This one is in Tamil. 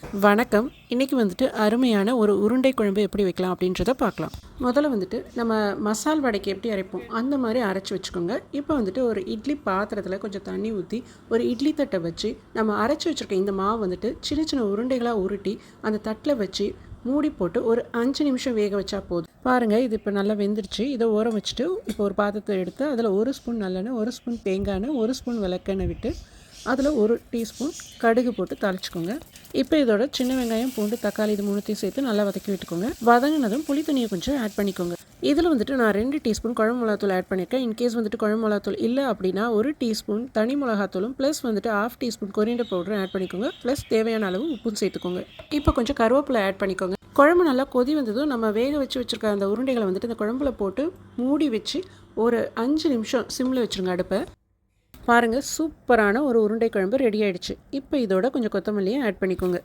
வணக்கம். இன்றைக்கி வந்துட்டு அருமையான ஒரு உருண்டை குழம்பு எப்படி வைக்கலாம் அப்படின்றத பார்க்கலாம். முதல்ல வந்துட்டு நம்ம மசால் வடைக்கு எப்படி அரைப்போம் அந்த மாதிரி அரைச்சி வச்சுக்கோங்க. இப்போ வந்துட்டு ஒரு இட்லி பாத்திரத்தில் கொஞ்சம் தண்ணி ஊற்றி ஒரு இட்லி தட்டை வச்சு நம்ம அரைச்சி வச்சுருக்க இந்த மாவு வந்துட்டு சின்ன சின்ன உருண்டைகளாக உருட்டி அந்த தட்டில் வச்சு மூடி போட்டு ஒரு 5 நிமிஷம் வேக வச்சா போதும். பாருங்கள், இது இப்போ நல்லா வெந்துருச்சு. இதை ஊற வச்சுட்டு இப்போ ஒரு பாத்திரத்தை எடுத்து அதில் 1 ஸ்பூன் நல்லெண்ணெய், 1 ஸ்பூன் தேங்காய் எண்ணெய், 1 ஸ்பூன் விளக்கெண்ணெய் விட்டு அதில் 1 டீஸ்பூன் கடுகு போட்டு தாளிச்சுக்கோங்க. இப்போ இதோட சின்ன வெங்காயம், பூண்டு, தக்காளி இது மூணுத்தையும் சேர்த்து நல்லா வதக்கி விட்டுக்கோங்க. வதங்கினதும் புளி தண்ணியை கொஞ்சம் ஆட் பண்ணிக்கோங்க. இதில் வந்துட்டு நான் 2 டீஸ்பூன் குழம்பு மிளகாத்தூள் ஆட் பண்ணியிருக்கேன். இன்கேஸ் வந்துட்டு குழம்பு மிளகாத்தூள் இல்லை அப்படின்னா 1 டீஸ்பூன் தனி மிளகாத்தூளும் ப்ளஸ் வந்துட்டு 1/2 டீஸ்பூன் கொரியண்டர் பவுடரும் ஆட் பண்ணிக்கோங்க. ப்ளஸ் தேவையான அளவு உப்பும் சேர்த்துக்கோங்க. இப்போ கொஞ்சம் கருவேப்பிலை ஆட் பண்ணிக்கோங்க. குழம்பு நல்லா கொதி வந்ததும் நம்ம வேக வச்சுருக்க அந்த உருண்டைகளை வந்துட்டு இந்த குழம்புல போட்டு மூடி வச்சு ஒரு 5 நிமிஷம் சிம்மில் வச்சுருங்க அடுப்பை. பாருங்கள், சூப்பரான ஒரு உருண்டை குழம்பு ரெடி ஆகிடுச்சு. இப்போ இதோட கொஞ்சம் கொத்தமல்லியை ஆட் பண்ணிக்கோங்க.